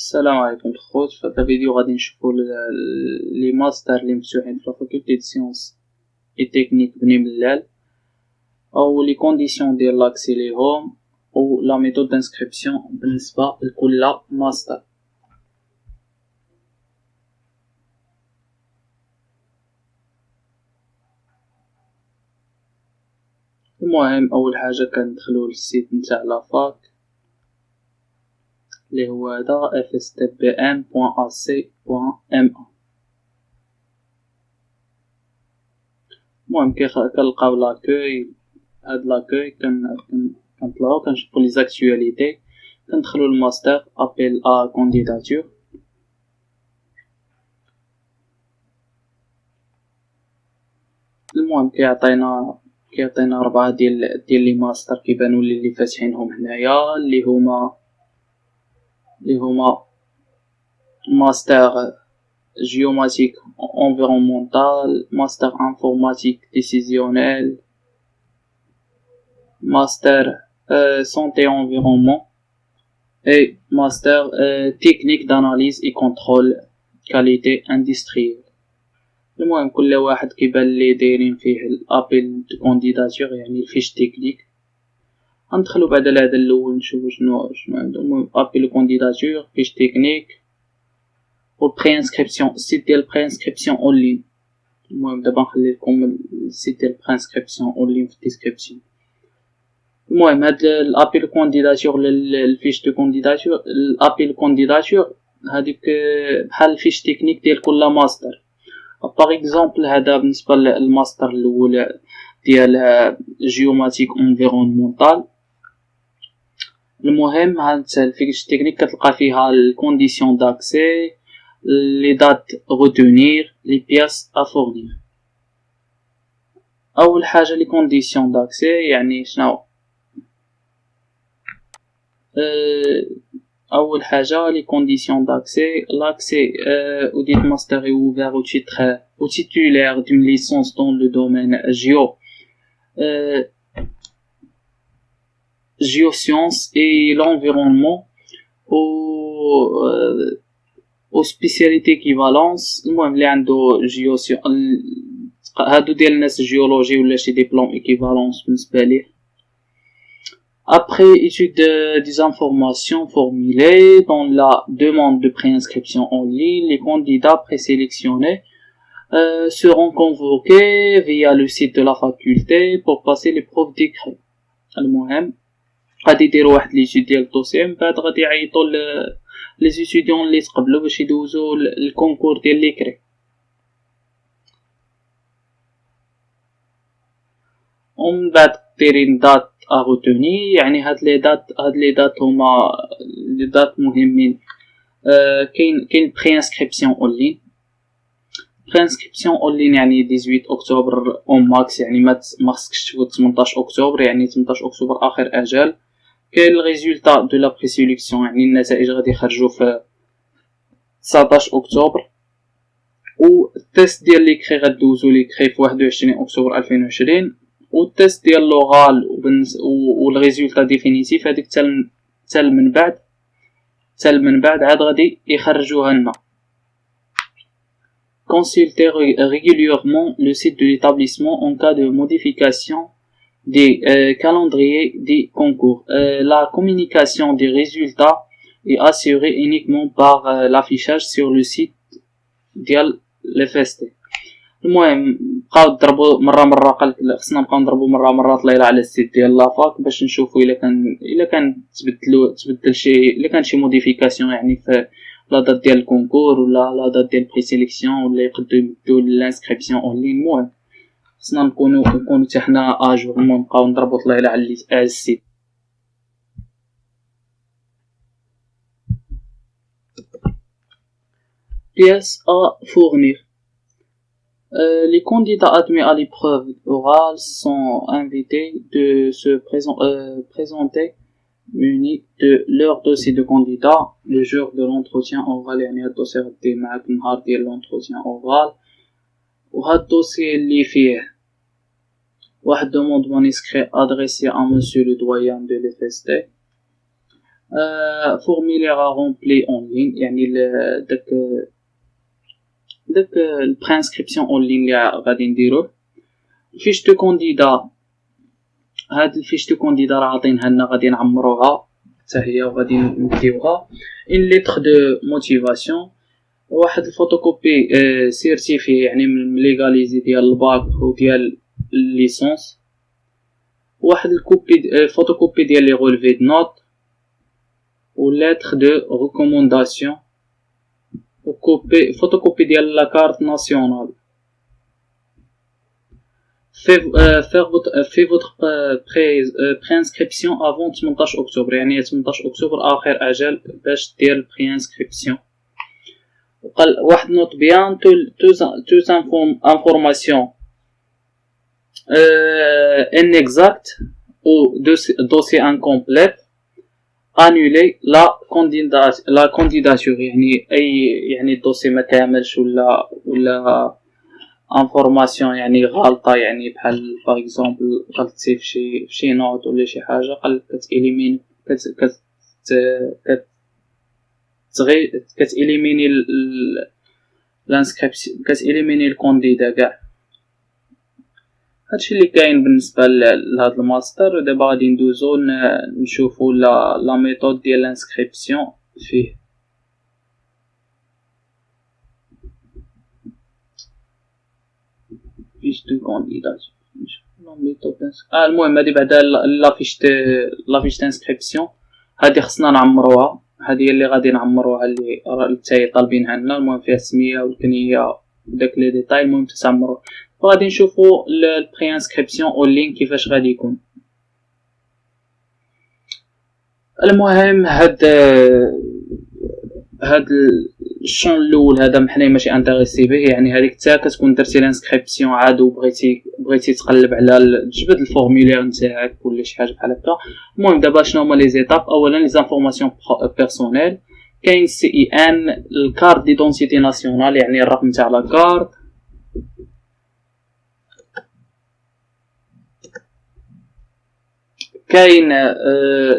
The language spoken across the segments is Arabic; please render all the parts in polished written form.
السلام عليكم الخوت. في هذا الفيديو غادي نشوفوا لي ماستر اللي مفتوحين في فاكولتي دو سيونس اي تكنيك بني ملال او لي كونديسيون ديال لاكسي ليهم او لا ميثود دانسكريبسيون بالنسبه لكل ماستر. المهم اول حاجه كندخلوا للسيت نتاع لافاك اللي هو هذا fstpn.ac.ma. المهم كنلقاو لاكوي. هاد لاكوي كنطلعو كنشوفو لي زاكتواليتي، كندخلو الماستر ابيل ا كانديداتور. المهم كيعطينا 4 ديال لي ماستر كيبانوا لي فاتحينهم هنايا اللي هما ماستر جيوماتيك انفيرونمونتال، ماستر انفورماتيك ديسيزيونيل، ماستر santé environnement et master technique d'analyse et contrôle qualité industrielle. المهم كل واحد كيبان لي دايرين فيه الابيل دو كانديداتور يعني الفيش تكنيك. غندخلو بعدا لهذا الاول نشوفو شنو عندهم. المهم ابيل دو كانديداتور، فيش تكنيك و بري انسكريبسيون، السيت ديال بري انسكريبسيون اون لين. المهم دابا نخلي لكم السيت ديال بري انسكريبسيون اون لين في الديسكريبسيون. المهم هاد الابيل كانديداتور للفيش دو كانديداتور، الابيل كانديداتور هذيك بحال الفيش تكنيك ديال كل ماستر. باغ اكزومبل هذا بالنسبه للماستر الاول ديال جيوماتيك انفيرونمونتال. المهم هاد الفيش تكنيك كتلقى فيها الكونديسيون داكسي، لي دات غوتونير، لي بياس ا فورنير. اول حاجه لي كونديسيون داكسي يعني شنو؟ اول حاجه لي كونديسيون داكسي. لاكسي au dit master est ouvert au titre au titulaire d'une licence dans le domaine géosciences et l'environnement aux spécialités équivalence. المهم اللي عنده هادو ديال الناس جيولوجي ولا شي ديبلوم équivalence بالنسبه ليه. Après étude des informations formulées dans la demande de préinscription en ligne, les candidats présélectionnés seront convoqués via le site de la faculté pour passer l'épreuve d'écrit. المهم غادي يديروا واحد ليتود ديال الدوسي، من بعد غادي يعيطوا لي ستوديون اللي تقبلوا باش يدوزوا الكونكور ديال ليكري. ومن بعد دايرين دات ا غوتوني، يعني هاد لي دات هما لي دات مهمين. كاين بري انسكريبسيون اون لين. بري انسكريبسيون اون لين يعني 18 اكتوبر اون ماكس، يعني ما خصكش تفوت 18 اكتوبر، يعني 18 اكتوبر اخر اجل. كاين الريزولتا دو لا بريسيليكسيون، يعني النتائج غادي يخرجوا في 19 اكتوبر. و التيست ديال ليكري غدوزو ليكري في 21 اكتوبر 2020. والتيست ديال لوغال والريزولتا ديفينيتيف هذيك حتى من بعد عاد غادي يخرجوها لنا. Consultez régulièrement le site de l'établissement en cas de modification des calendriers des concours. La communication des résultats est assurée uniquement par l'affichage sur le site ديال l'FST. المهم بقاو ضربوا مره خصنا نبقاو نضربوا مره طليله على السيت ديال لافاك باش نشوفوا الا كان تبدل شي، الا كان شي موديفيكاسيون يعني في لا دات ديال الكونكور ولا لا دات ديال بري سيليكسيون ولا يقدروا يبدلوا لانسكريبسيون اون لين. المهم خصنا نكونوا حتى حنا اجور. المهم نبقاو نضربوا طليله على السيت. pièces à fournir. Les candidats admis à l'épreuve orale sont invités de se présenter munis de leur dossier de candidat le jour de l'entretien oral. يعني الدوسي غادي معاك النهار ديال l'entretien oral. وهاد الدوسي اللي فيه واحد demande manuscrit adressé à monsieur le doyen de l'FST. formulaire à remplir en ligne يعني داك البرينسكريبسيون اون لين اللي غادي نديروه. فيش دو كانديدا، هاد الفيش دو كانديدا راه عاطينها لنا غادي نعمروها حتى هي وغادي نديوها. ان ليتر دو موتيفاسيون، واحد الفوتوكوبي سيرتيفي يعني من ليغاليزي ديال الباك وديال الليسونس، واحد الكوبي فوتوكوبي ديال لي غولفي دو نوت و ليتر دو ريكومونداسيون و كوبي فوتوكوبي ديال لا كارت ناسيونال. في votre préinscription avant 18 اكتوبر، يعني 18 اكتوبر اخر اجل باش دير البريانسكريبسيون. وقال واحد نوت بيان توز انفورماسيون inexact ou dossier incomplète annuler la candidature، يعني اي يعني الدوسي ما كاملش ولا انفورماسيون يعني غلطه، يعني بحال باغ اكزومبل غلطتي في شي نوت ولا شي حاجه، قال كتإليمين كتإليميني لانسكريبسيون، كتإليميني الكانديدا كاع. هادشي اللي كاين بالنسبه لهاد الماستر. ودابا غادي ندوزو نشوفو لا ميثود ديال لانسكريبسيون فيه. فيش دو كانديدات لا ميثود المهم هادي بعدا لافيش دانسكريبسيون هادي خصنا نعمروها، هادي اللي غادي نعمروها اللي حتى طالبينها لنا. المهم فيها السميه والكنيه وداك لي ديتاي، المهم تسمروا. وغادي نشوفوا البريانسكريبسيون اون لين كيفاش غادي يكون. المهم هاد الشون الاول هذا محنا ماشي انتريسي به، يعني هذيك حتى كتكون درتي لانسكريبسيون عاد وبغيتي تقلب على تجبد الفورمولير نتاعك ولا شي حاجه بحال هكا. المهم دابا شنو هما لي زيتاب؟ اولا لي زانفورماسيون بيرسونيل، كاين سي اي ان الكارت ديدونتيتي ناسيونال يعني الرقم تاع لا كارت، كاين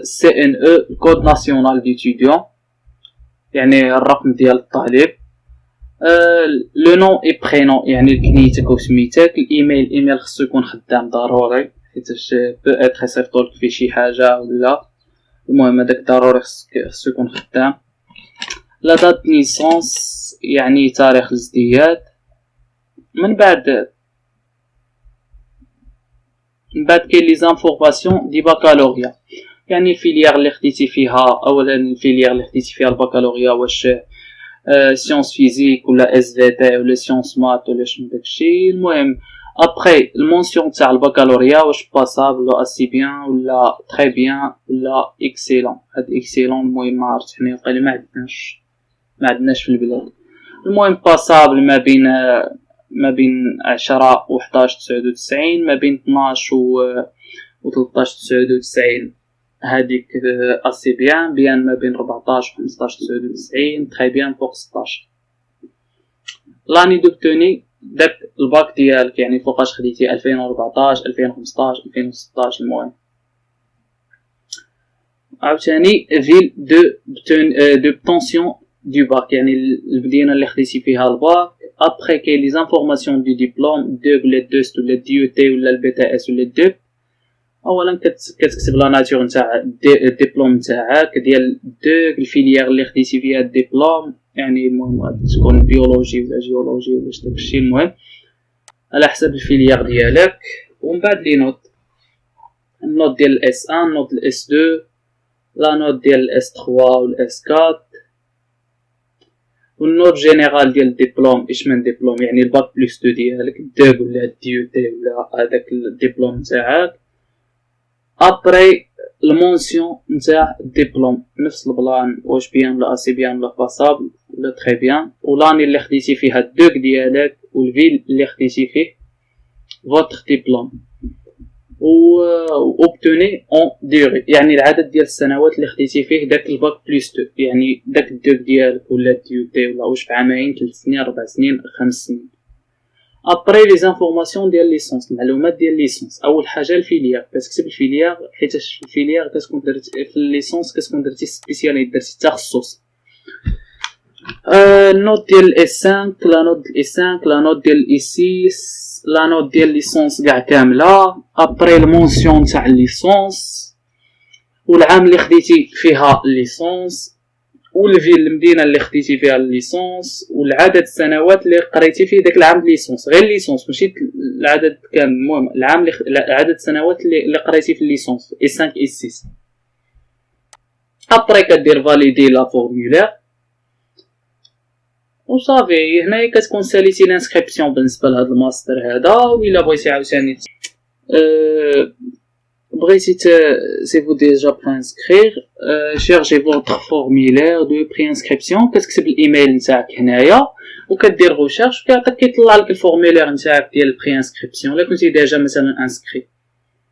سي ان او كود ناسيونال ديتيديون يعني الرقم ديال الطالب، لو نون اي برينون يعني كنيتك وسميتك، الايميل خصو يكون خدام ضروري حيتاش بو اتر يصيفطولك فيه شي حاجه ولا، المهم هذاك ضروري خصو يكون خدام. لا دات نيسونس يعني تاريخ الازدياد. من بعد كاين لي زانفورماسيون دي باكالوريا، يعني الفيليير اللي خديتي فيها. اولا الفيليير اللي خديتي فيها الباكالوريا واش سيونس فيزيك ولا اس في تي ولا سيونس مات ولا شنو داكشي. المهم ابري المونسيون تاع الباكالوريا واش باسابل ولا اسي بيان ولا تري بيان ولا اكسيلون. هاد اكسيلون المهم ما عرفت حنا قال ما عندناش في البلاد. المهم باسابل ما بين 10 و 11 99، ما بين 12 و 13 99 هذيك اسي بيان ما بين 14 و 15 99 تري بيان فوق 16. لاني دوبتوني داك الباك ديالك يعني فوقاش خديتي 2014 2015 2016. المهم عاوتاني فيل دو بطونسيون دو باك يعني المدينه اللي خديتي فيها الباك. ابري كاين لي زانفورماسيون دو ديبلوم دو ولا دوست ولا ديو تي ولا البي تي اس ولا دو. اولا كتكتب لا ناتور نتاع الدبلوم نتاعك ديال دو الفيليير اللي خديتي فيها الدبلوم، يعني المهم تكون بيولوجي ولا جيولوجي ولا داكشي، المهم على حسب الفيليير ديالك. ومن بعد لي نوت، النوت ديال الاس 1 نوت الاس 2 لا نوت ديال الاس 3 والاس 4 والنوت جينيرال ديال الدبلوم. اش من دبلوم يعني الباك بلس 2 ديالك الدوب ولا الديو تي ولا هذاك الدبلوم نتاعك. ابري المونسيون نتاع الدبلوم نفس البلان واش بيان ولا اسي بيان ولا باسابل ولا تري بيان، ولاني اللي خديتي فيها الدوك ديالك والفيل اللي خديتي فيه فوتر دبلوم و اوبتوني اون ديوري يعني العدد ديال السنوات اللي خديتي فيه داك الباك بلس 2، يعني داك الدوك ديالك ولا الديو تي ولا واش بعامين 3 سنين 4 سنين 5 سنين. ابري لي زانفورماسيون ديال ليسونس، المعلومات ديال ليسونس. اول حاجه الفيليير، كتكتب الفيليير حيت في الفيليير كتكون درت في الليسونس كتكون درتي سبيسياليتي، درتي تخصص. النوت ديال الاي 5، لا نوت ديال الاي 5، لا نوت ديال الاي 6، لا نوت ديال ليسونس كاع كامله. ابري المونسيون تاع ليسونس، والعام اللي خديتي فيها الليسونس، المدينه اللي خديتي فيها الليسونس، والعدد السنوات اللي قريتي فيه داك العام الليسونس. غير الليسونس ماشي العدد كان، المهم العام اللي عدد السنوات اللي قريتي في الليسونس اي 5 اي 6. ابري كدير فاليدي لا فورمولير وصافي. هنايا كتكون ساليتي لانسكريبسيون بالنسبه لهاد الماستر هذا. وإلا بغيتي عاوتاني بغيتي سي فو ديجا برينسكرير، شيرجي فوتر فورمولير دو برينسكريبسيون، كتكتب الايميل نتاعك هنايا وكدير ريشيرش كيطلع لك الفورمولير نتاعك ديال البرينسكريبسيون الا كنتي ديجا مثلا انسكري.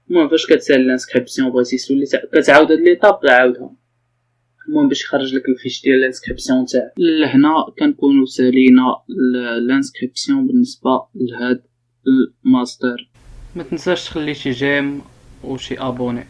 المهم فاش كتسال الانسكريبسيون بغيتي تسولي كتعاود هاد ليطاب تعاودها، المهم باش يخرج لك الفيش ديال الانسكريبسيون تاعك. لهنا كنكونوا سالينا الانسكريبسيون بالنسبه لهاد الماستر. ما تنساش تخلي شي جيم وشي ابوني.